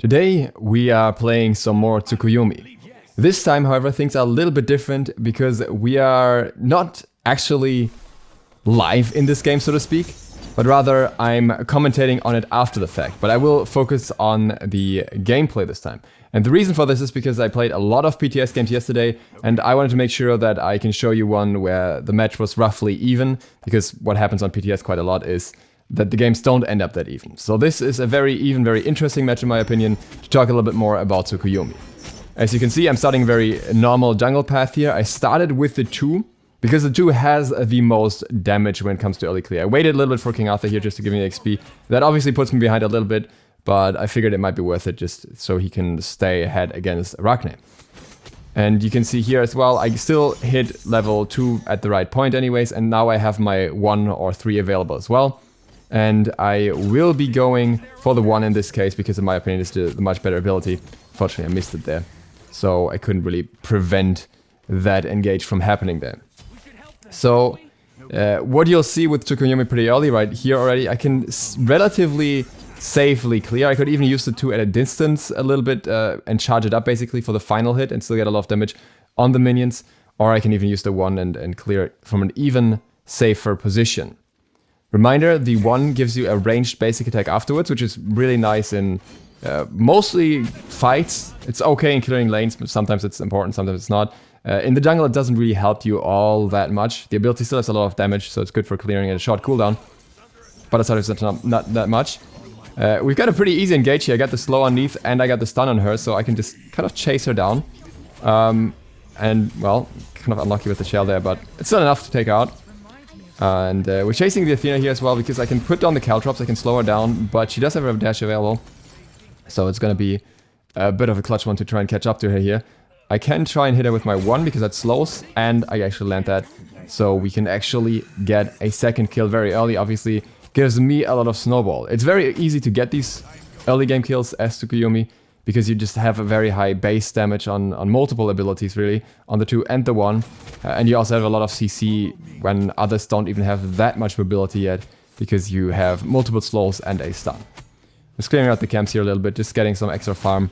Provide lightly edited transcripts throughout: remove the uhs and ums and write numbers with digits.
Today we are playing some more Tsukuyomi. This time, however, things are a little bit different because we are not actually live in this game, so to speak, but rather I'm commentating on it after the fact. But I will focus on the gameplay this time. And the reason for this is because I played a lot of PTS games yesterday and I wanted to make sure that I can show you one where the match was roughly even, because what happens on PTS quite a lot is that the games don't end up that even. So this is a very even, very interesting match in my opinion, to talk a little bit more about Tsukuyomi. As you can see, I'm starting a very normal jungle path here. I started with the 2, because the 2 has the most damage when it comes to early clear. I waited a little bit for King Arthur here just to give me XP. That obviously puts me behind a little bit, but I figured it might be worth it just so he can stay ahead against Arachne. And you can see here as well, I still hit level 2 at the right point anyways, and now I have my 1 or 3 available as well. And I will be going for the 1 in this case, because in my opinion it's the much better ability. Unfortunately I missed it there, so I couldn't really prevent that engage from happening there. So what you'll see with Tsukuyomi pretty early right here already, I can relatively safely clear. I could even use the 2 at a distance a little bit and charge it up basically for the final hit and still get a lot of damage on the minions, or I can even use the 1 and clear it from an even safer position. Reminder, the 1 gives you a ranged basic attack afterwards, which is really nice in mostly fights. It's okay in clearing lanes, but sometimes it's important, sometimes it's not. In the jungle, it doesn't really help you all that much. The ability still has a lot of damage, so it's good for clearing at a short cooldown. But aside of that, not that much. We've got a pretty easy engage here. I got the slow on Neith and I got the stun on her, so I can just kind of chase her down. And, well, kind of unlucky with the shell there, but it's not enough to take her out. And we're chasing the Athena here as well, because I can put down the Caltrops, I can slow her down, but she does have a dash available. So it's gonna be a bit of a clutch one to try and catch up to her here. I can try and hit her with my 1 because that slows, and I actually land that. So we can actually get a second kill very early. Obviously gives me a lot of snowball. It's very easy to get these early game kills as Tsukuyomi, because you just have a very high base damage on multiple abilities really, on the 2 and the 1. And you also have a lot of CC when others don't even have that much mobility yet, because you have multiple slows and a stun. Just clearing out the camps here a little bit, just getting some extra farm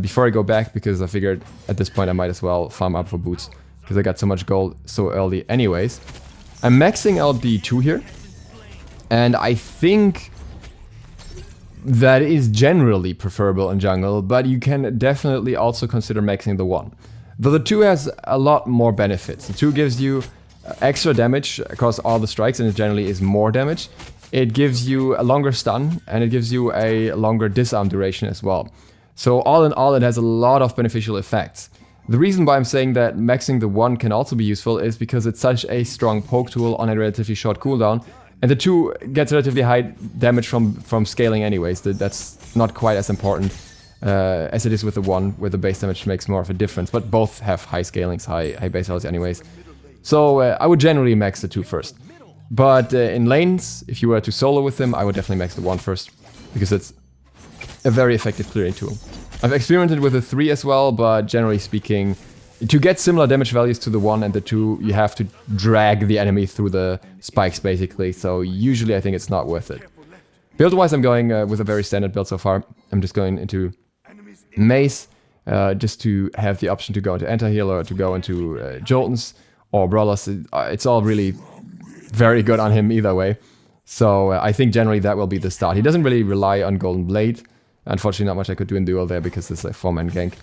before I go back, because I figured at this point I might as well farm up for boots, because I got so much gold so early anyways. I'm maxing out the 2 here, and I think that is generally preferable in jungle, but you can definitely also consider maxing the 1. Though the 2 has a lot more benefits. The 2 gives you extra damage across all the strikes, and it generally is more damage. It gives you a longer stun, and it gives you a longer disarm duration as well. So all in all, it has a lot of beneficial effects. The reason why I'm saying that maxing the 1 can also be useful is because it's such a strong poke tool on a relatively short cooldown. And the 2 gets relatively high damage from scaling anyways. That's not quite as important as it is with the 1, where the base damage makes more of a difference. But both have high scalings, high base values anyways. So I would generally max the 2 first. But in lanes, if you were to solo with them, I would definitely max the 1 first, because it's a very effective clearing tool. I've experimented with the 3 as well, but generally speaking, to get similar damage values to the 1 and the 2, you have to drag the enemy through the spikes basically, so usually I think it's not worth it. Build-wise, I'm going with a very standard build so far. I'm just going into Mace, just to have the option to go into Anti-Heal or to go into Joltons or Brawlers. It's all really very good on him either way. So I think generally that will be the start. He doesn't really rely on Golden Blade. Unfortunately, not much I could do in duel there because it's a 4-man gank.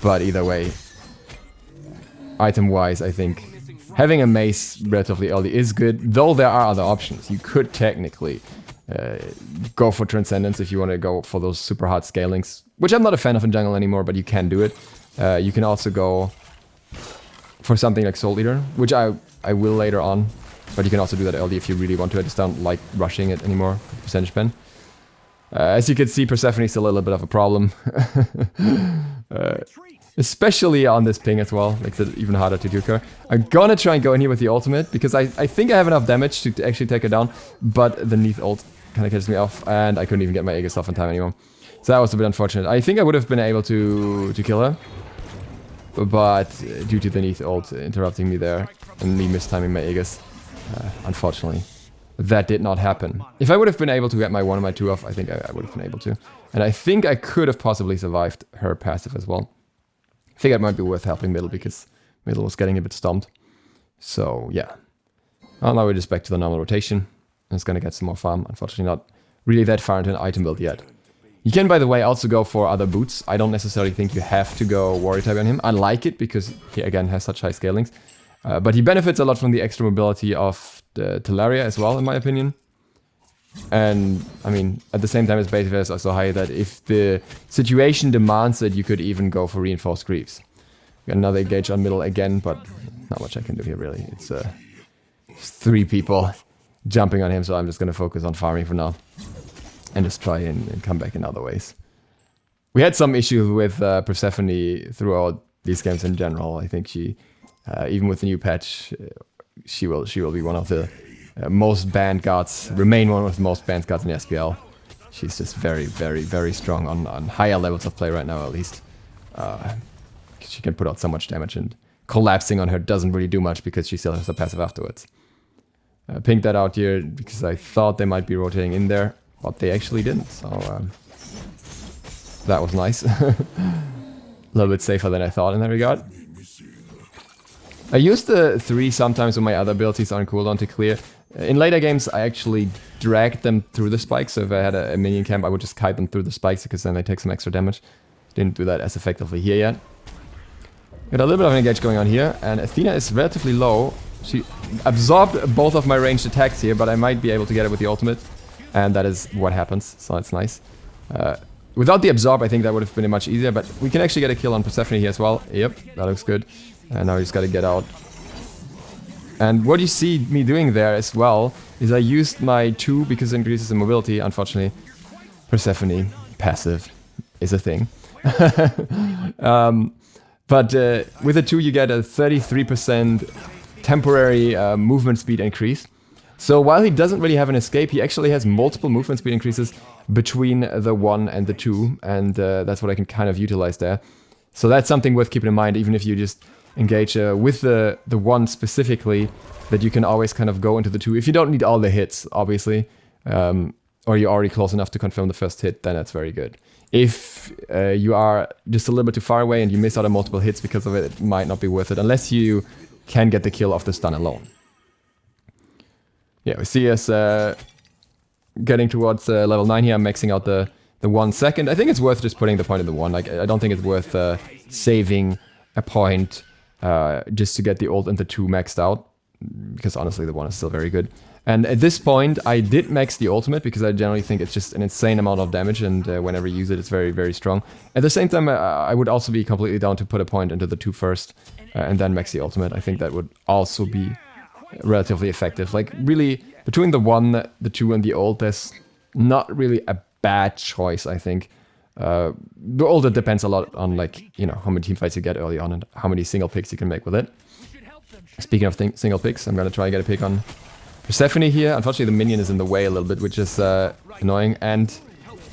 But either way, item-wise, I think having a mace relatively early is good, though there are other options. You could technically go for Transcendence if you want to go for those super hard scalings, which I'm not a fan of in jungle anymore, but you can do it. You can also go for something like Soul Eater, which I will later on, but you can also do that early if you really want to. I just don't like rushing it anymore, percentage pen. As you can see, Persephone's still a little bit of a problem. Especially on this ping as well, makes it even harder to duke her. I'm gonna try and go in here with the ultimate, because I think I have enough damage to actually take her down, but the Neith ult kind of catches me off, and I couldn't even get my Aegis off in time anymore. So that was a bit unfortunate. I think I would have been able to kill her, but due to the Neith ult interrupting me there, and me mistiming my Aegis, unfortunately, that did not happen. If I would have been able to get my 1 and my 2 off, I think I would have been able to. And I think I could have possibly survived her passive as well. I think it might be worth helping middle because middle was getting a bit stomped. So yeah. Well, now we're just back to the normal rotation. It's gonna get some more farm. Unfortunately not really that far into an item build yet. You can, by the way, also go for other boots. I don't necessarily think you have to go warrior type on him. I like it because he again has such high scalings. But he benefits a lot from the extra mobility of the Talaria as well, in my opinion. And, I mean, at the same time, his base value is also high that if the situation demands it, you could even go for reinforced creeps. Got another engage on middle again, but not much I can do here, really. It's just 3 people jumping on him, so I'm just going to focus on farming for now. And just try and come back in other ways. We had some issues with Persephone throughout these games in general. I think she, even with the new patch, she will be one of the most banned gods, remain one of the most banned gods in the SPL. She's just very, very, very strong on higher levels of play right now, at least. She can put out so much damage, and collapsing on her doesn't really do much because she still has a passive afterwards. Pinged that out here because I thought they might be rotating in there, but they actually didn't, so that was nice. A little bit safer than I thought in that regard. I used the 3 sometimes when my other abilities are on cooldown to clear. In later games, I actually dragged them through the spikes, so if I had a minion camp, I would just kite them through the spikes because then they take some extra damage. Didn't do that as effectively here yet. Got a little bit of an engage going on here, and Athena is relatively low. She absorbed both of my ranged attacks here, but I might be able to get it with the ultimate. And that is what happens, so that's nice. Without the absorb, I think that would have been much easier, but we can actually get a kill on Persephone here as well. Yep, that looks good. And now we just gotta get out. And what you see me doing there as well is I used my 2 because it increases the mobility. Unfortunately, Persephone passive is a thing. But with a 2 you get a 33% temporary movement speed increase. So while he doesn't really have an escape, he actually has multiple movement speed increases between the 1 and the 2, and that's what I can kind of utilize there. So that's something worth keeping in mind, even if you just engage with the 1 specifically, that you can always kind of go into the 2. If you don't need all the hits, obviously, or you're already close enough to confirm the first hit, then that's very good. If you are just a little bit too far away and you miss out on multiple hits because of it, it might not be worth it, unless you can get the kill off the stun alone. Yeah, we see us getting towards level 9 here. I'm maxing out the 1 second. I think it's worth just putting the point in the 1. Like, I don't think it's worth saving a point just to get the ult and the 2 maxed out, because honestly the 1 is still very good. And at this point I did max the ultimate because I generally think it's just an insane amount of damage, and whenever you use it, it's very, very strong. At the same time, I would also be completely down to put a point into the 2 first and then max the ultimate. I think that would also be relatively effective. Like, really, between the 1, the 2, and the ult, there's not really a bad choice, I think. The ult depends a lot on, like, you know, how many team fights you get early on and how many single picks you can make with it. Speaking of single picks, I'm gonna try and get a pick on Persephone here. Unfortunately, the minion is in the way a little bit, which is annoying, and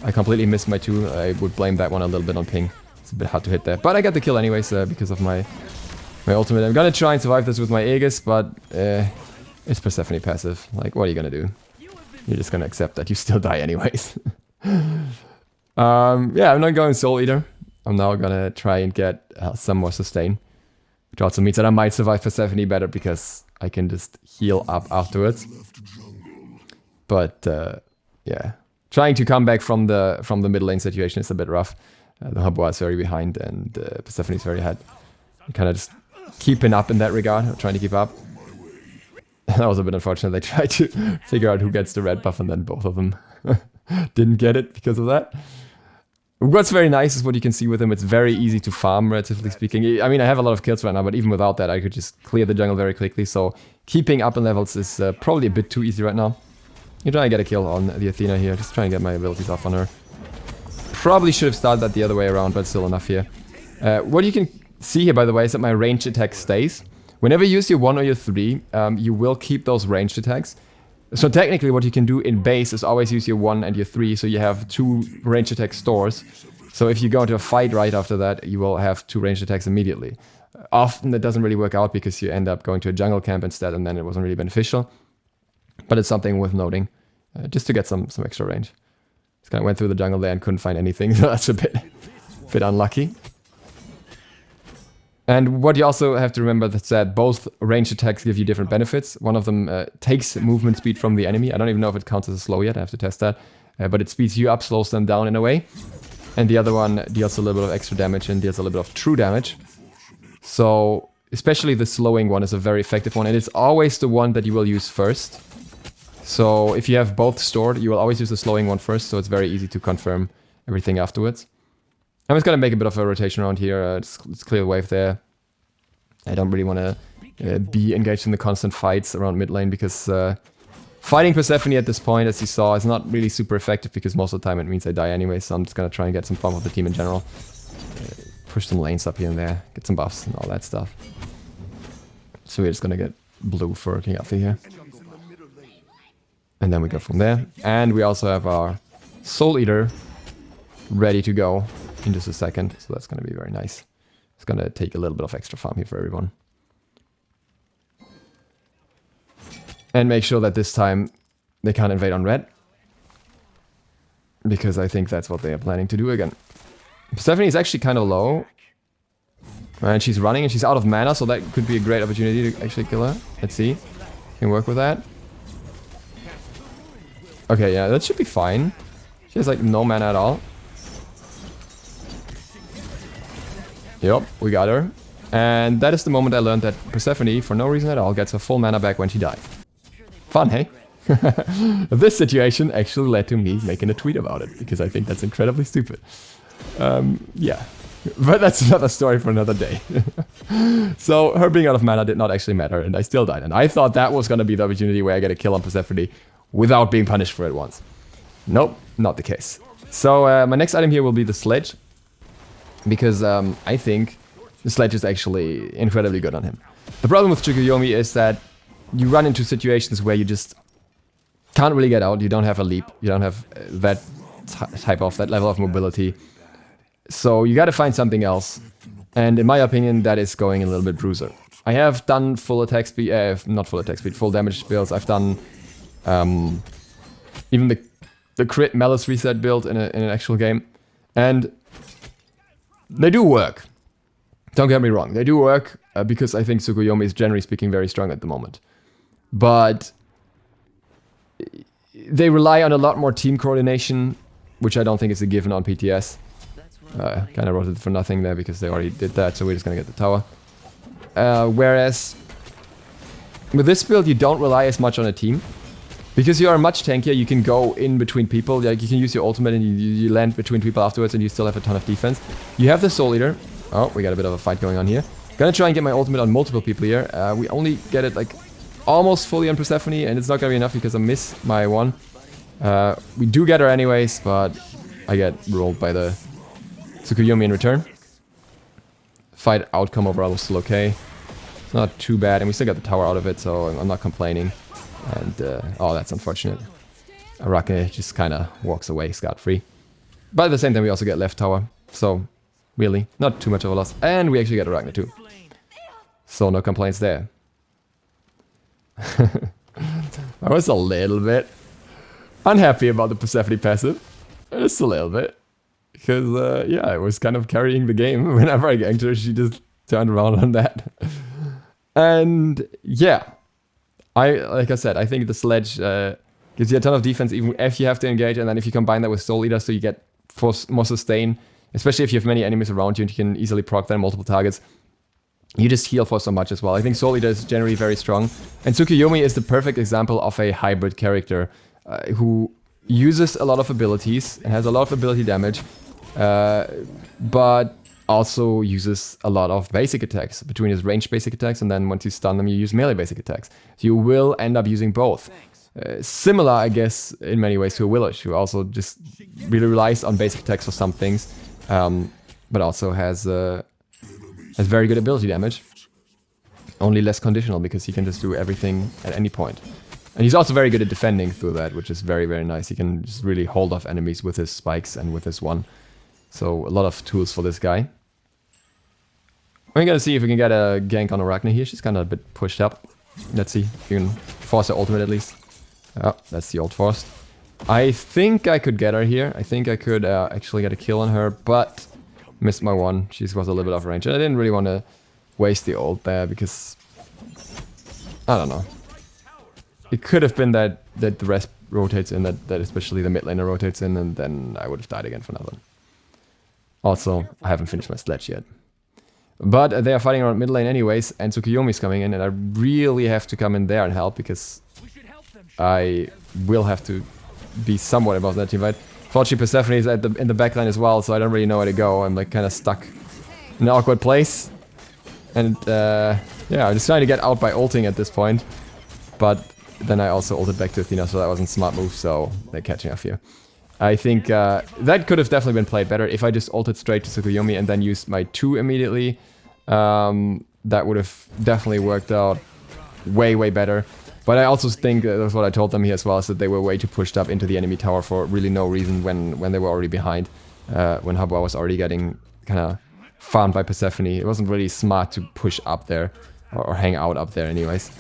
I completely missed my 2. I would blame that one a little bit on ping. It's a bit hard to hit there, but I got the kill anyways because of my ultimate. I'm gonna try and survive this with my Aegis, but it's Persephone passive. Like, what are you gonna do? You're just gonna accept that you still die anyways. Yeah, I'm not going Soul Eater. I'm now gonna try and get some more sustain, which also means that I might survive Persephone better because I can just heal up afterwards. But yeah, trying to come back from the middle lane situation is a bit rough. The Habwa is very behind and Persephone is very ahead. I'm kind of just keeping up in that regard, trying to keep up. That was a bit unfortunate. They tried to figure out who gets the red buff and then both of them didn't get it because of that. What's very nice is what you can see with him. It's very easy to farm, relatively speaking. I mean, I have a lot of kills right now, but even without that, I could just clear the jungle very quickly. So keeping up in levels is probably a bit too easy right now. You try and get a kill on the Athena here. Just try and get my abilities off on her. Probably should have started that the other way around, but still enough here. What you can see here, by the way, is that my ranged attack stays. Whenever you use your 1 or your 3, you will keep those ranged attacks. So technically what you can do in base is always use your 1 and your 3, so you have 2 ranged attack stores. So if you go into a fight right after that, you will have 2 ranged attacks immediately. Often that doesn't really work out because you end up going to a jungle camp instead, and then it wasn't really beneficial. But it's something worth noting, just to get some extra range. Just kind of went through the jungle there and couldn't find anything, so that's a bit unlucky. And what you also have to remember is that both ranged attacks give you different benefits. One of them takes movement speed from the enemy. I don't even know if it counts as a slow yet, I have to test that. But it speeds you up, slows them down in a way. And the other one deals a little bit of extra damage and deals a little bit of true damage. So, especially the slowing one is a very effective one, and it's always the one that you will use first. So, if you have both stored, you will always use the slowing one first, so it's very easy to confirm everything afterwards. I'm just gonna make a bit of a rotation around here. Let's clear the wave there. I don't really want to be engaged in the constant fights around mid lane because fighting Persephone at this point, as you saw, is not really super effective because most of the time it means I die anyway. So I'm just gonna try and get some fun with the team in general. Push some lanes up here and there, get some buffs and all that stuff. So we're just gonna get blue for King Arthur here. And then we go from there. And we also have our Soul Eater ready to go in just a second. So that's gonna be very nice. It's gonna take a little bit of extra farm here for everyone. And make sure that this time they can't invade on red. Because I think that's what they are planning to do again. Persephone is actually kind of low. And she's running and she's out of mana, so that could be a great opportunity to actually kill her. Let's see. Can work with that. Okay, yeah, that should be fine. She has like no mana at all. Yup, we got her. And that is the moment I learned that Persephone, for no reason at all, gets her full mana back when she dies. Fun, hey? This situation actually led to me making a tweet about it, because I think that's incredibly stupid. Yeah. But that's another story for another day. So, her being out of mana did not actually matter, and I still died. And I thought that was gonna be the opportunity where I get a kill on Persephone without being punished for it once. Nope, not the case. So, my next item here will be the sledge. Because I think the sledge is actually incredibly good on him. The problem with Tsukuyomi is that you run into situations where you just can't really get out. You don't have a leap. You don't have that that level of mobility. So you gotta find something else. And in my opinion, that is going a little bit Bruiser. I have done full attack speed, not full attack speed, full damage builds. I've done even the crit malice reset build in an actual game. And they do work. Don't get me wrong, they do work because I think Tsukuyomi is generally speaking very strong at the moment. But they rely on a lot more team coordination, which I don't think is a given on PTS. Kind of wrote it for nothing there because they already did that, so we're just gonna get the tower. Whereas with this build, you don't rely as much on a team. Because you are much tankier, you can go in between people. Like you can use your ultimate and you land between people afterwards and you still have a ton of defense. You have the Soul Eater. Oh, we got a bit of a fight going on here. Gonna try and get my ultimate on multiple people here. We only get it like almost fully on Persephone, and it's not gonna be enough because I miss my one. We do get her anyways, but I get rolled by the Tsukuyomi in return. Fight outcome overall was still okay. It's not too bad, and we still got the tower out of it, so I'm not complaining. And, oh, that's unfortunate. Arachne just kind of walks away scot-free. But at the same time, we also get left tower. So, really, not too much of a loss. And we actually get Arachne too. So, no complaints there. I was a little bit unhappy about the Persephone passive. Just a little bit. Because, yeah, I was kind of carrying the game. Whenever I ganked her, she just turned around on that. And, yeah. Like I said, I think the sledge gives you a ton of defense even if you have to engage, and then if you combine that with Soul Eater, so you get more sustain, especially if you have many enemies around you and you can easily proc them multiple targets, you just heal for so much as well. I think Soul Eater is generally very strong, and Tsukuyomi is the perfect example of a hybrid character who uses a lot of abilities and has a lot of ability damage, but also uses a lot of basic attacks between his ranged basic attacks, and then once you stun them, you use melee basic attacks. So you will end up using both. Similar, I guess, in many ways to a Willish, who also just really relies on basic attacks for some things, but also has very good ability damage. Only less conditional, because he can just do everything at any point. And he's also very good at defending through that, which is very, very nice. He can just really hold off enemies with his spikes and with his one. So a lot of tools for this guy. We're gonna see if we can get a gank on Arachne here. She's kind of a bit pushed up. Let's see if we can force her ultimate at least. Oh, that's the old Forst. I think I could get her here. I think I could actually get a kill on her, but missed my one. She was a little bit off range. And I didn't really want to waste the ult there because... I don't know. It could have been that the rest rotates in, that especially the mid laner rotates in, and then I would have died again for nothing. Also, I haven't finished my sledge yet. But they are fighting around mid lane anyways, and Tsukuyomi's coming in, and I really have to come in there and help because I will have to be somewhat above that team fight. Fortunately, Persephone is in the back line as well, so I don't really know where to go. I'm like kind of stuck in an awkward place. And yeah, I'm just trying to get out by ulting at this point. But then I also ulted back to Athena, so that wasn't a smart move, so they're catching up here. I think that could have definitely been played better if I just ulted straight to Tsukuyomi and then used my 2 immediately. That would have definitely worked out way, way better. But I also think, that's what I told them here as well, is that they were way too pushed up into the enemy tower for really no reason when they were already behind. When Habwa was already getting kind of farmed by Persephone. It wasn't really smart to push up there, or hang out up there anyways.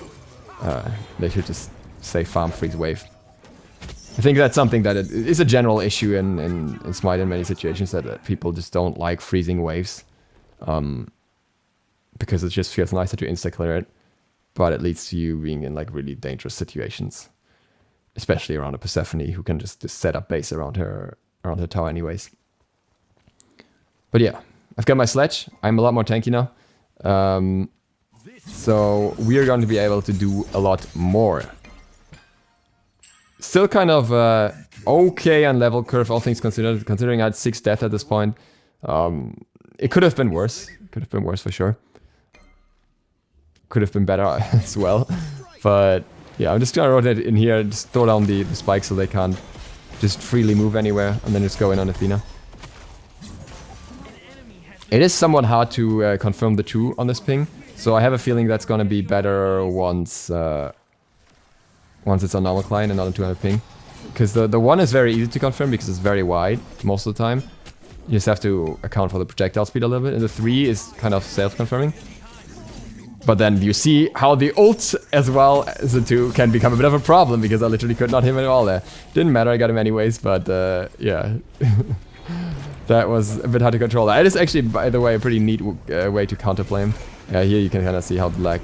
They should just say farm freeze wave. I think that's something that is a general issue in Smite in many situations, that people just don't like freezing waves. Because it just feels nicer to insta-clear it. But it leads to you being in like really dangerous situations. Especially around a Persephone who can just set up base around her tower anyways. But yeah, I've got my sledge. I'm a lot more tanky now. So we are going to be able to do a lot more. Still kind of okay on level curve, all things considered, considering I had 6 death at this point. It could have been worse. Could have been worse for sure. Could have been better as well. But yeah, I'm just gonna rotate in here, just throw down the spike so they can't just freely move anywhere, and then just go in on Athena. It is somewhat hard to confirm the 2 on this ping, so I have a feeling that's gonna be better once it's on normal client and not on 200 ping. Because the 1 is very easy to confirm because it's very wide most of the time. You just have to account for the projectile speed a little bit, and the 3 is kind of self-confirming. But then you see how the ult as well as the 2 can become a bit of a problem, because I literally could not hit him at all there. Didn't matter, I got him anyways, but yeah. That was a bit hard to control. It is actually, by the way, a pretty neat way to counterplay him. Here you can kind of see how the lag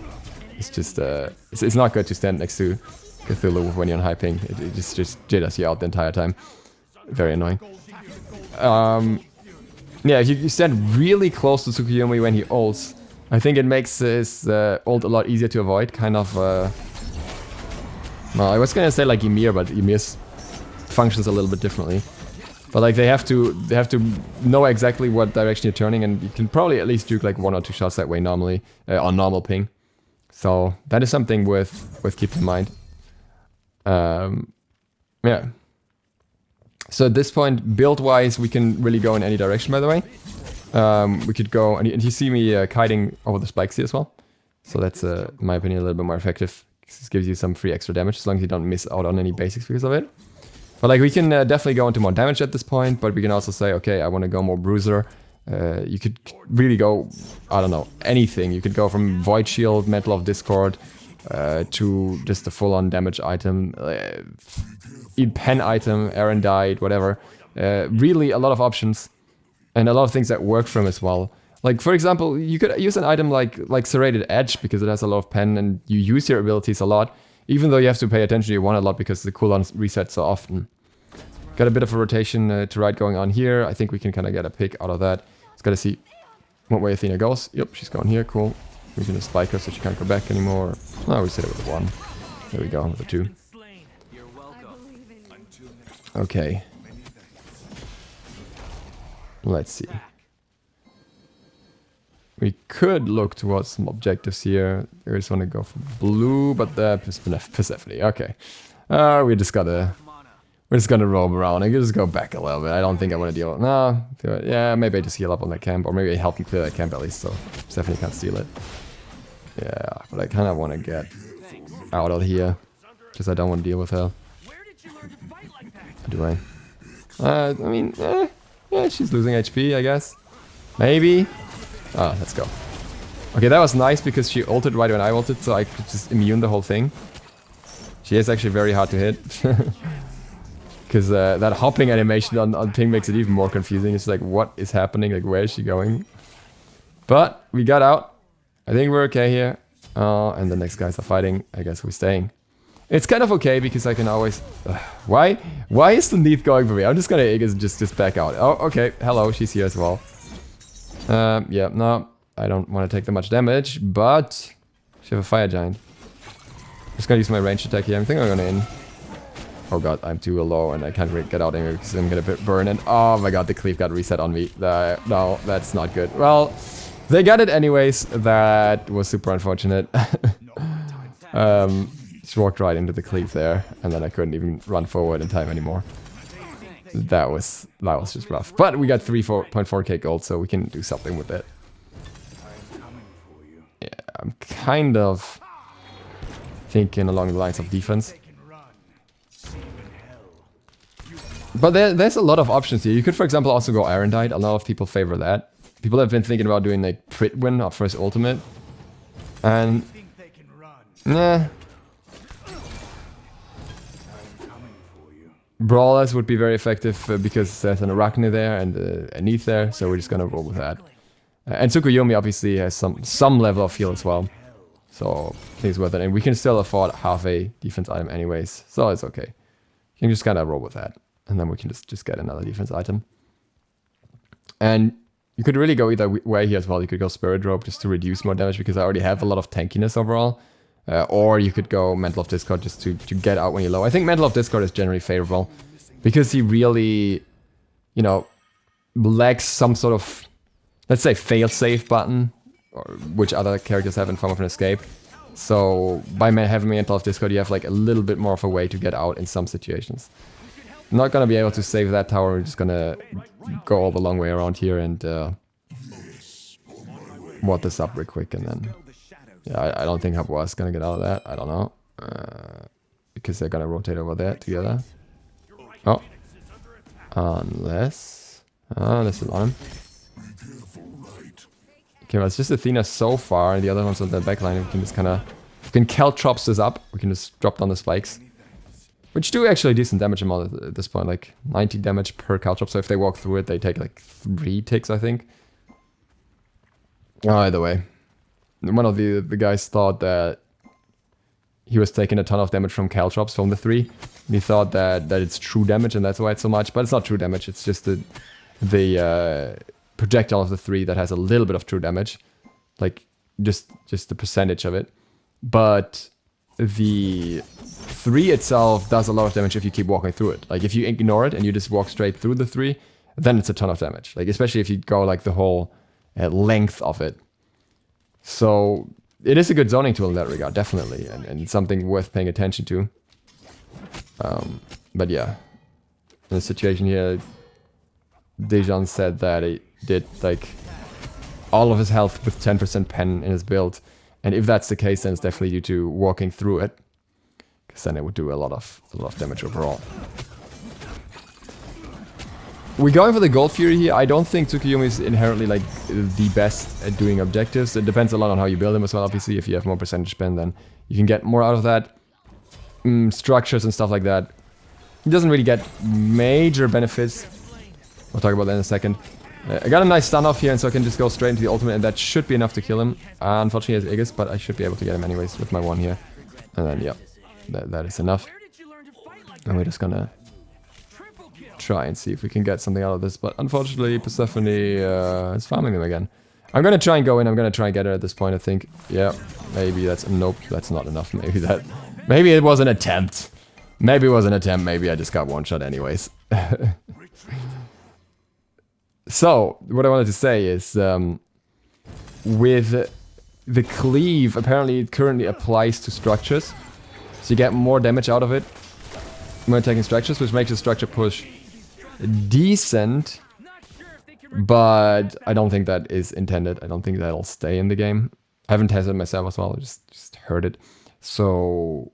is just... it's not good to stand next to Cthulhu when you're on high ping. It just jitters you out the entire time. Very annoying. Yeah, if you stand really close to Tsukuyomi when he ults, I think it makes his ult a lot easier to avoid. Kind of... well, I was gonna say like Ymir, but Ymir functions a little bit differently. But like they have to know exactly what direction you're turning, and you can probably at least juke like 1 or 2 shots that way normally on normal ping. So that is something worth keeping in mind. Yeah. So at this point, build-wise, we can really go in any direction, by the way. We could go, and you see me kiting over the spikes here as well. So that's, in my opinion, a little bit more effective. This gives you some free extra damage, as long as you don't miss out on any basics because of it. But like we can definitely go into more damage at this point, but we can also say, okay, I want to go more Bruiser. You could really go, I don't know, anything. You could go from Void Shield, Mantle of Discord, to just a full-on damage item, pen item, Erendite, whatever. Really a lot of options, and a lot of things that work for him as well. Like, for example, you could use an item like Serrated Edge, because it has a lot of pen, and you use your abilities a lot. Even though you have to pay attention to your 1 a lot because the cooldown resets so often. Got a bit of a rotation to right going on here. I think we can kind of get a pick out of that. Just gotta see what way Athena goes. Yep, she's going here, cool. We can just spike her so she can't go back anymore. Oh, we set it with a 1. There we go, with a 2. Okay. Let's see. We could look towards some objectives here. I just want to go for blue, but Persephone. Okay. We're just gonna roam around. I can just go back a little bit. I don't think I want to deal with... No. Yeah, maybe I just heal up on that camp, or maybe I help him clear that camp at least, so Persephone can't steal it. Yeah, but I kind of want to get out of here, because I don't want to deal with her. Do I? I mean, yeah, she's losing HP, I guess. Maybe. Ah, let's go. Okay, that was nice because she ulted right when I ulted, so I could just immune the whole thing. She is actually very hard to hit. Because that hopping animation on ping makes it even more confusing. It's like, what is happening? Like, where is she going? But we got out. I think we're okay here. And the next guys are fighting. I guess we're staying. It's kind of okay because I can always... Why is the Neath going for me? I'm just gonna Aegis and just back out. Oh, okay. Hello, she's here as well. Yeah, no. I don't want to take that much damage, but... She have a Fire Giant. Just gonna use my ranged attack here. I think I'm gonna in. Oh god, I'm too low and I can't get out anyway because I'm gonna burn and oh my god, the cleave got reset on me. No, that's not good. Well, they got it anyways. That was super unfortunate. Just walked right into the cleave there and then I couldn't even run forward in time anymore. That was just rough. But we got 3.4k gold, so we can do something with it. Yeah, I'm kind of thinking along the lines of defense. But there's a lot of options here. You could, for example, also go Arendite. A lot of people favor that. People have been thinking about doing like Pritwin up for his ultimate. And... Nah. Brawlers would be very effective because there's an Arachne there and a Neath there. So we're just gonna roll with that. And Tsukuyomi obviously has some level of heal as well. So I think it's worth it. And we can still afford half a defense item anyways. So it's okay. You can just kind of roll with that. And then we can just get another defense item. And you could really go either way here as well. You could go Spirit Rope just to reduce more damage because I already have a lot of tankiness overall. Or you could go Mantle of Discord just to get out when you're low. I think Mantle of Discord is generally favorable because he really, you know, lacks some sort of, let's say, fail-safe button, or which other characters have in form of an escape. So by having Mantle of Discord, you have like a little bit more of a way to get out in some situations. I'm not gonna be able to save that tower. We're just gonna go all the long way around here and ward this up real quick, and then yeah, I don't think Habwa is gonna get out of that. I don't know because they're gonna rotate over there together. Oh, unless this is on him. Okay, well, it's just Athena so far, and the other ones on the backline. We can just kind of Caltrops this up. We can just drop down the spikes. Which do actually decent damage amount at this point, like 90 damage per Caltrop. So if they walk through it, they take like 3 ticks, I think. Either way. One of the guys thought that he was taking a ton of damage from Caltrops from the 3. And he thought that it's true damage and that's why it's so much. But it's not true damage, it's just the projectile of the 3 that has a little bit of true damage. Like, just the percentage of it. But the 3 itself does a lot of damage if you keep walking through it. Like if you ignore it and you just walk straight through the 3, then it's a ton of damage. Like especially if you go like the whole length of it. So it is a good zoning tool in that regard, definitely, and something worth paying attention to. But yeah, in the situation here, Dejan said that he did like all of his health with 10% pen in his build. And if that's the case, then it's definitely due to walking through it. Because then it would do a lot of damage overall. We're going for the Gold Fury here. I don't think Tsukuyomi is inherently like the best at doing objectives. It depends a lot on how you build them as well, obviously. If you have more percentage spend, then you can get more out of that. Structures and stuff like that. He doesn't really get major benefits. We'll talk about that in a second. I got a nice stun off here, and so I can just go straight into the ultimate, and that should be enough to kill him. Unfortunately, he has Aegis, but I should be able to get him anyways with my 1 here. And then, yeah, that is enough. And we're just gonna try and see if we can get something out of this. But unfortunately, Persephone is farming them again. I'm gonna try and go in. I'm gonna try and get her at this point, I think. Yeah, maybe that's... Nope, that's not enough. Maybe it was an attempt. Maybe it was an attempt. Maybe I just got one shot anyways. So, what I wanted to say is, with the cleave, apparently it currently applies to structures. So you get more damage out of it when attacking structures, which makes the structure push decent. But I don't think that is intended. I don't think that'll stay in the game. I haven't tested it myself as well, I just heard it. So,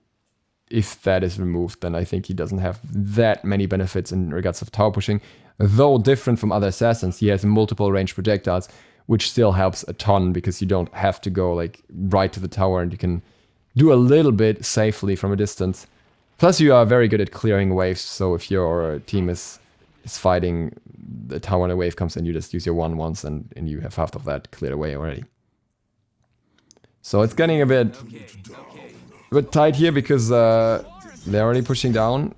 if that is removed, then I think he doesn't have that many benefits in regards of tower pushing. Though different from other assassins, he has multiple range projectiles, which still helps a ton because you don't have to go like right to the tower and you can do a little bit safely from a distance. Plus you are very good at clearing waves, so if your team is fighting the tower when a wave comes in, you just use your 1 once and you have half of that cleared away already. So it's getting a bit tight here because they're already pushing down.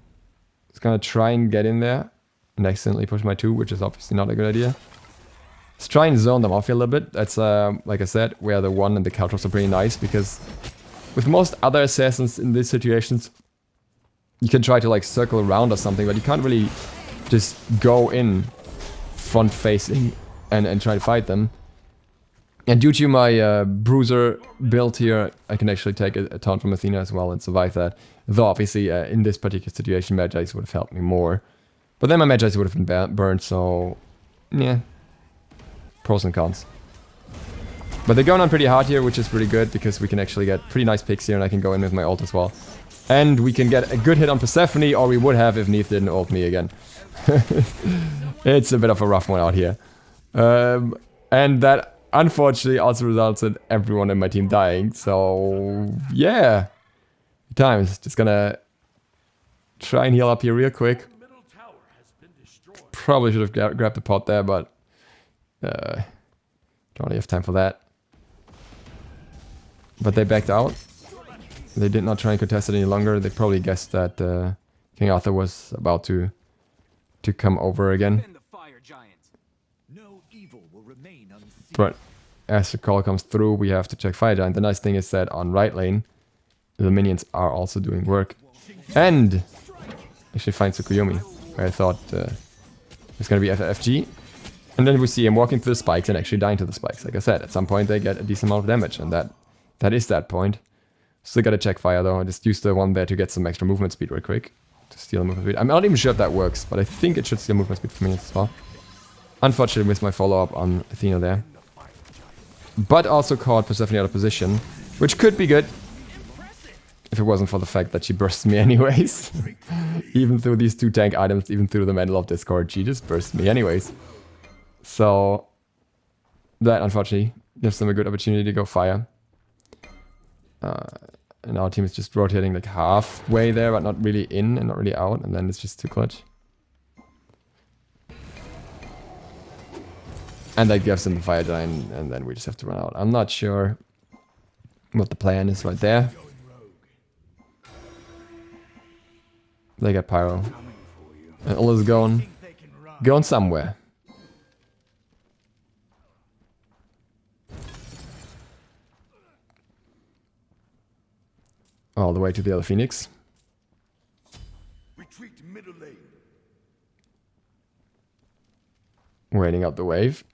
It's gonna try and get in there and accidentally push my 2, which is obviously not a good idea. Let's try and zone them off here a little bit. That's, like I said, where the 1 and the caltrops are pretty nice, because with most other assassins in these situations, you can try to like circle around or something, but you can't really just go in front facing and try to fight them. And due to my Bruiser build here, I can actually take a taunt from Athena as well and survive that. Though obviously in this particular situation, Magi's would have helped me more. But then my Magi's would have been burned, so yeah. Pros and cons. But they're going on pretty hard here, which is pretty good, because we can actually get pretty nice picks here, and I can go in with my ult as well. And we can get a good hit on Persephone, or we would have if Neith didn't ult me again. It's a bit of a rough one out here. And that unfortunately also results in everyone in my team dying, so yeah. Times. Just gonna try and heal up here real quick. Probably should have grabbed the pot there, but don't really have time for that. But they backed out. They did not try and contest it any longer. They probably guessed that King Arthur was about to come over again. But as the call comes through, we have to check Fire Giant. The nice thing is that on right lane, the minions are also doing work. And actually find Tsukuyomi, where I thought it's going to be FFG. And then we see him walking through the spikes and actually dying to the spikes. Like I said, at some point they get a decent amount of damage, and that is that point. Still gotta check fire though. I just used the one there to get some extra movement speed real quick. To steal movement speed. I'm not even sure if that works, but I think it should steal movement speed for minions as well. Unfortunately, missed my follow-up on Athena there. But also caught Persephone out of position, which could be good. If it wasn't for the fact that she bursts me anyways. Even through these 2 tank items, even through the Medal of Discord, she just bursts me anyways. So that unfortunately gives them a good opportunity to go fire. And our team is just rotating like halfway there, but not really in and not really out, and then it's just too clutch. And that gives them the fire giant, and then we just have to run out. I'm not sure what the plan is right there. They got pyro. And all is going somewhere. All the way to the other Phoenix. Retreat middle lane. Waiting out the wave.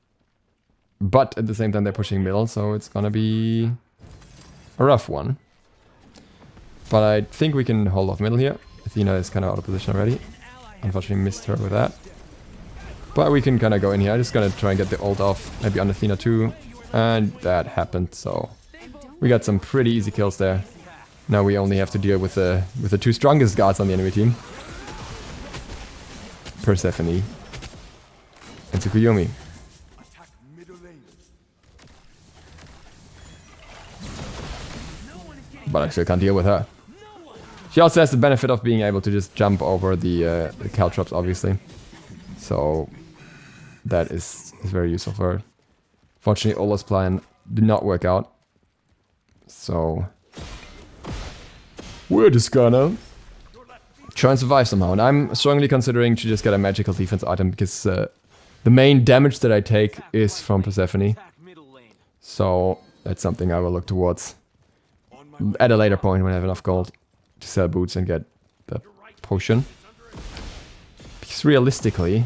But at the same time they're pushing middle, so it's gonna be a rough one. But I think we can hold off middle here. Athena is kind of out of position already. Unfortunately missed her with that. But we can kind of go in here. I'm just gonna try and get the ult off, maybe on Athena too. And that happened, so we got some pretty easy kills there. Now we only have to deal with the 2 strongest guards on the enemy team. Persephone and Tsukuyomi. But I still can't deal with her. She also has the benefit of being able to just jump over the caltrops, obviously. So that is very useful for her. Fortunately, Ola's plan did not work out. So we're just gonna try and survive somehow. And I'm strongly considering to just get a magical defense item, because the main damage that I take is from Persephone. So that's something I will look towards at a later point when I have enough gold to sell boots and get the potion. Because realistically,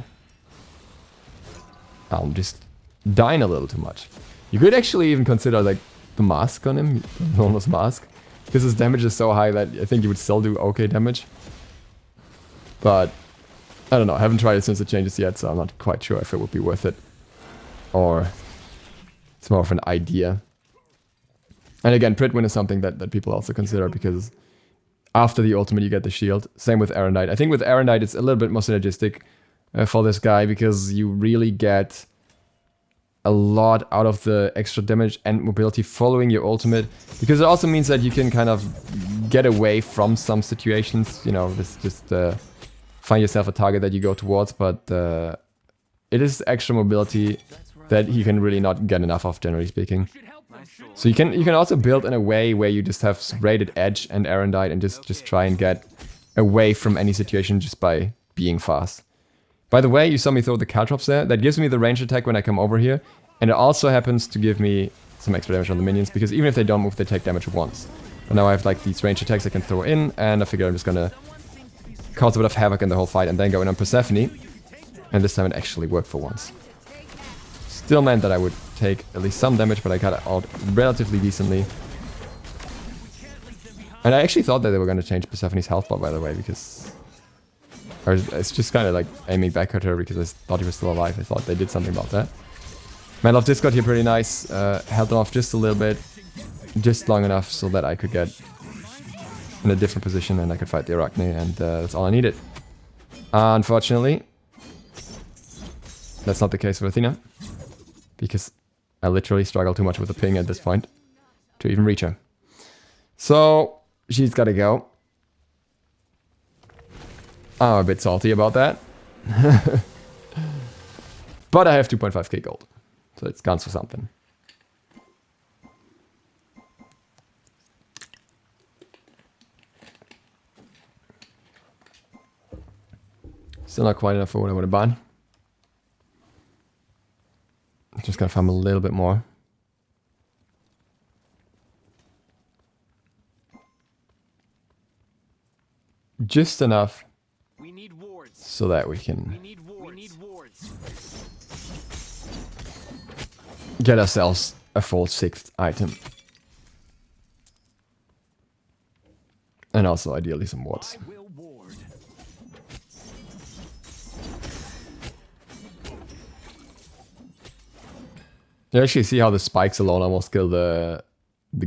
I'm just dying a little too much. You could actually even consider like the mask on him, the enormous mask. Because his damage is so high that I think he would still do okay damage. But I don't know, I haven't tried it since the changes yet, so I'm not quite sure if it would be worth it. Or it's more of an idea. And again, Pridwin is something that people also consider, because after the ultimate you get the shield. Same with Erendite. I think with Erendite it's a little bit more synergistic for this guy, because you really get a lot out of the extra damage and mobility following your ultimate, because it also means that you can kind of get away from some situations, you know, just find yourself a target that you go towards, but it is extra mobility that you can really not get enough of, generally speaking. So you can also build in a way where you just have rated edge and erendite and just try and get away from any situation just by being fast. By the way, you saw me throw the caltrops there. That gives me the range attack when I come over here, and it also happens to give me some extra damage on the minions, because even if they don't move, they take damage once. But now I have like these range attacks I can throw in, and I figure I'm just gonna cause a bit of havoc in the whole fight and then go in on Persephone. And this time it actually worked for once. Still meant that I would take at least some damage, but I got it out relatively decently. And I actually thought that they were going to change Persephone's health bar, by the way, because it's just kind of like aiming back at her because I thought he was still alive. I thought they did something about that. Man of Discord here pretty nice. Held them off just a little bit, just long enough so that I could get in a different position and I could fight the Arachne, and that's all I needed. Unfortunately, that's not the case for Athena, because I literally struggle too much with the ping at this point to even reach her. So she's got to go. I'm a bit salty about that. But I have 2.5k gold, so it counts for something. Still not quite enough for what I would have bought. Just gotta farm a little bit more. Just enough so that we can get ourselves a full 6th item. And also ideally some wards. You actually see how the spikes alone almost kill the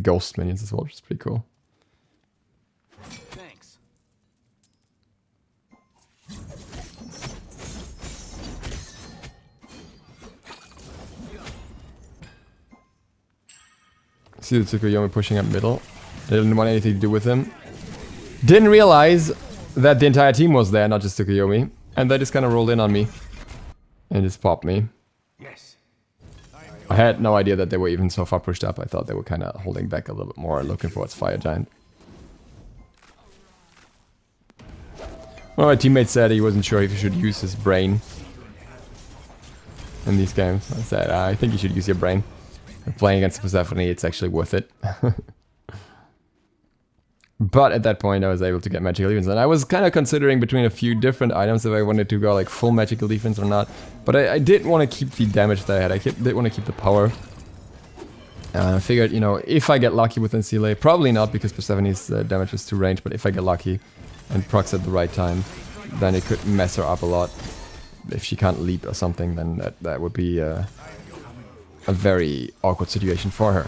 ghost minions as well, which is pretty cool. Thanks. See the Tsukuyomi pushing up middle. They didn't want anything to do with him. Didn't realize that the entire team was there, not just Tsukuyomi. And they just kind of rolled in on me. And just popped me. I had no idea that they were even so far pushed up. I thought they were kind of holding back a little bit more, looking for its Fire Giant. Well, my teammate said he wasn't sure if he should use his brain in these games. I said, I think you should use your brain. If playing against Persephone, it's actually worth it. But at that point, I was able to get magical defense, and I was kind of considering between a few different items if I wanted to go like full magical defense or not. But I did want to keep the damage that I had. I did want to keep the power. I figured, you know, if I get lucky with Encile, probably not because Persephone's damage is too range, but if I get lucky and procs at the right time, then it could mess her up a lot. If she can't leap or something, then that would be a very awkward situation for her.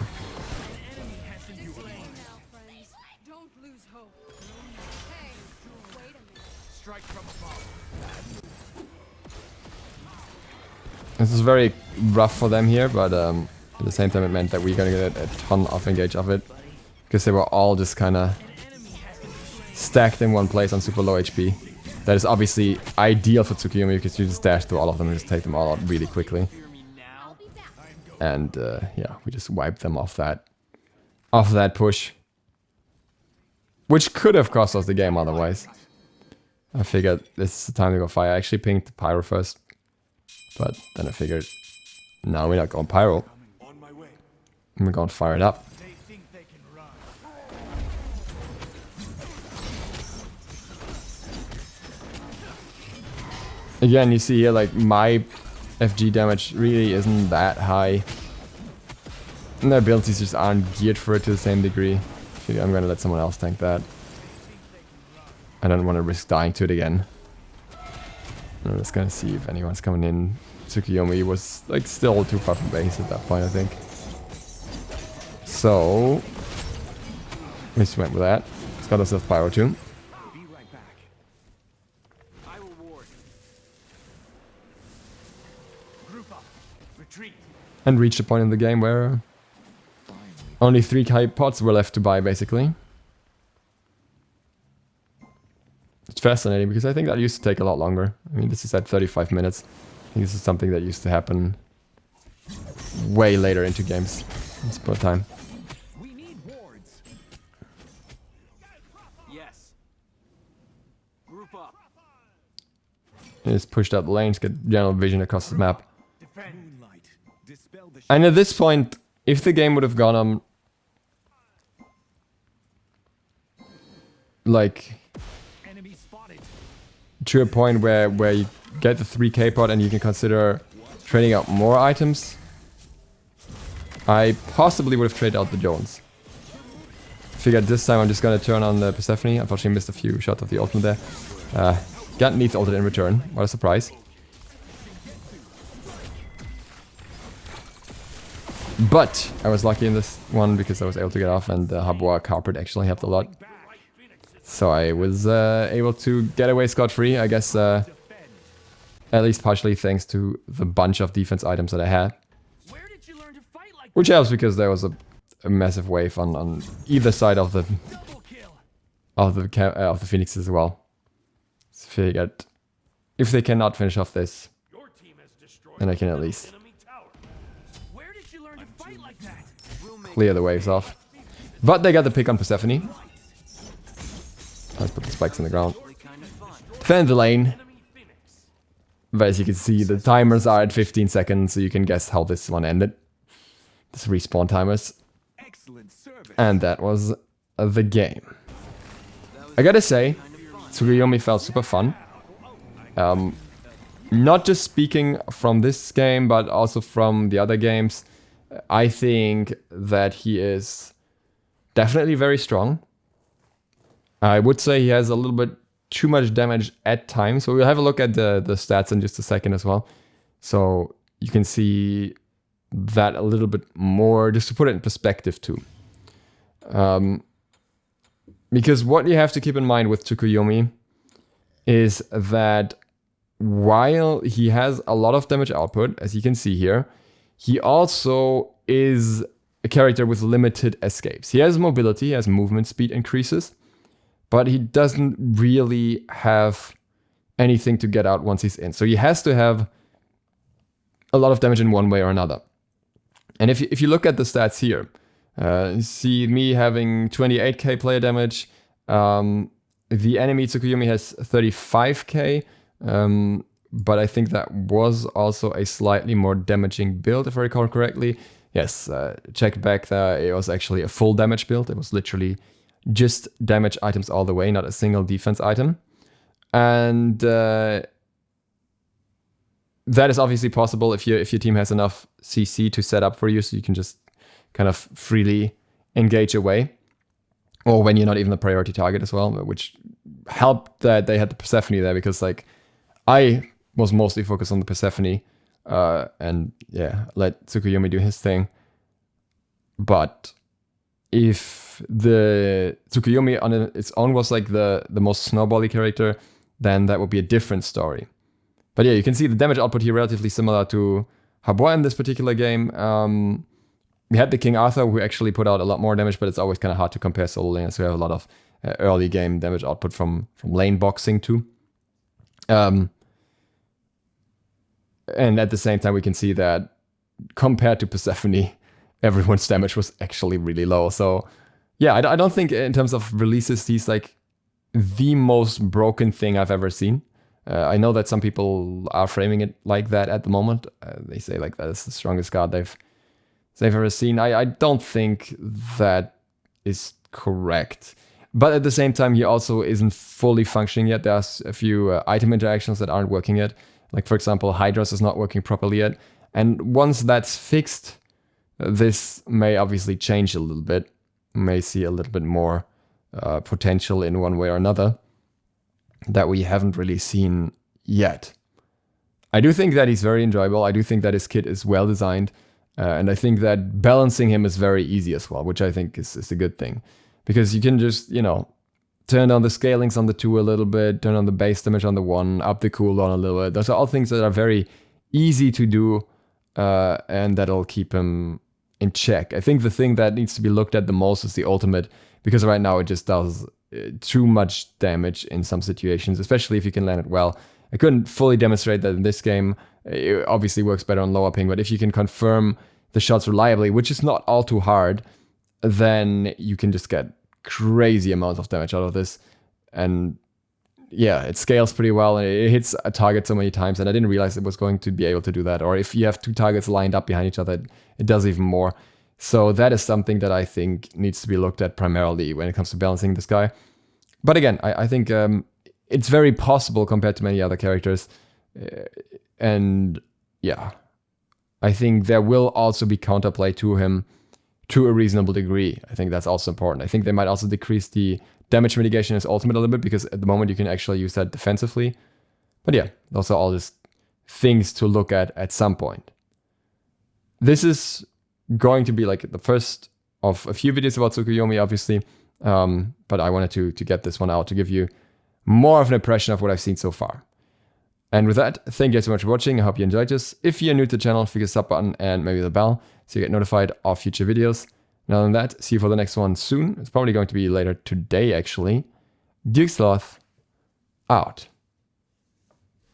This is very rough for them here, but at the same time it meant that we're gonna get a ton of engage of it. Because they were all just kinda stacked in one place on super low HP. That is obviously ideal for Tsukuyomi because you just dash through all of them and just take them all out really quickly. And yeah, we just wiped them off that push. Which could have cost us the game otherwise. I figured this is the time to go fire. I actually pinged the pyro first. But then I figured, no, we're not going pyro. We're going to fire it up. Again, you see here, like, my FG damage really isn't that high. And their abilities just aren't geared for it to the same degree. I figure I'm going to let someone else tank that. I don't want to risk dying to it again. I'm just gonna see if anyone's coming in. Tsukuyomi was like still too far from base at that point, I think. So we just went with that. It's got ourselves pyro too. And reached a point in the game where only 3k pots were left to buy, basically. It's fascinating because I think that used to take a lot longer. I mean, this is at 35 minutes. I think this is something that used to happen way later into games. It's about time. We need wards. Yes. Group up. Just pushed out the lanes, get general vision across the map. Defend. And at this point, if the game would have gone on like Enemy spotted. to a point where you get the 3k pot and you can consider trading out more items, I possibly would have traded out the Jones. Figured this time I'm just gonna turn on the Persephone. Unfortunately missed a few shots of the ultimate there. Got needs ulted in return. What a surprise. But I was lucky in this one because I was able to get off, and the Habois carpet actually helped a lot. So I was able to get away scot-free, I guess, at least partially thanks to the bunch of defense items that I had. Where did you learn to fight like Which helps because there was a massive wave on either side of the double kill? of the Phoenixes as well. So figured if they cannot finish off this, Your team has destroyed then I can at least enemy tower. Where did you learn to fight like that? clear the waves off. But they got the pick on Persephone. Let's put the spikes in the ground. Defend the lane. But as you can see, the timers are at 15 seconds, so you can guess how this one ended. This respawn timers. Excellent service. And that was the game. I gotta say, Tsukuyomi felt super fun. Not just speaking from this game, but also from the other games. I think that he is definitely very strong. I would say he has a little bit too much damage at times. So we'll have a look at the stats in just a second as well. So you can see that a little bit more, just to put it in perspective too. Because what you have to keep in mind with Tsukuyomi is that while he has a lot of damage output, as you can see here, he also is a character with limited escapes. He has mobility, he has movement speed increases, but he doesn't really have anything to get out once he's in. So he has to have a lot of damage in one way or another. And if you look at the stats here, you see me having 28k player damage. The enemy Tsukuyomi has 35k, but I think that was also a slightly more damaging build, if I recall correctly. Yes, check back there, it was actually a full damage build. It was literally just damage items all the way, not a single defense item. And that is obviously possible if your team has enough CC to set up for you, so you can just kind of freely engage away. Or when you're not even a priority target as well, which helped that they had the Persephone there, because like I was mostly focused on the Persephone, and yeah, let Tsukuyomi do his thing. But if the Tsukuyomi on its own was like the most snowbally character, then that would be a different story. But yeah, you can see the damage output here relatively similar to Habois in this particular game. We had the King Arthur, who actually put out a lot more damage, but it's always kind of hard to compare solo laners who have a lot of early game damage output from lane boxing too. And at the same time, we can see that compared to Persephone, everyone's damage was actually really low. So yeah, I don't think in terms of releases, he's like the most broken thing I've ever seen. I know that some people are framing it like that at the moment. They say like that is the strongest card they've ever seen. I don't think that is correct. But at the same time, he also isn't fully functioning yet. There's a few item interactions that aren't working yet. Like, for example, Hydras is not working properly yet. And once that's fixed, this may obviously change a little bit. May see a little bit more potential in one way or another that we haven't really seen yet. I do think that he's very enjoyable. I do think that his kit is well designed. And I think that balancing him is very easy as well, which I think is a good thing. Because you can just, turn down the scalings on the 2 a little bit, turn on the base damage on the 1, up the cooldown a little bit. Those are all things that are very easy to do, and that'll keep him in check. I think the thing that needs to be looked at the most is the ultimate, because right now it just does too much damage in some situations, especially if you can land it well. I couldn't fully demonstrate that in this game. It obviously works better on lower ping, but if you can confirm the shots reliably, which is not all too hard, then you can just get crazy amounts of damage out of this. And yeah, it scales pretty well, and it hits a target so many times, and I didn't realize it was going to be able to do that. Or if you have two targets lined up behind each other, it does even more. So that is something that I think needs to be looked at primarily when it comes to balancing this guy. But again, I think it's very possible compared to many other characters. And yeah, I think there will also be counterplay to him to a reasonable degree. I think that's also important. I think they might also decrease the damage mitigation in his ultimate a little bit, because at the moment you can actually use that defensively. But yeah, those are all just things to look at some point. This is going to be like the first of a few videos about Tsukuyomi, obviously. But I wanted to get this one out to give you more of an impression of what I've seen so far. And with that, thank you guys so much for watching. I hope you enjoyed this. If you're new to the channel, click the sub button and maybe the bell so you get notified of future videos. And other than that, see you for the next one soon. It's probably going to be later today, actually. ZiSotto, out.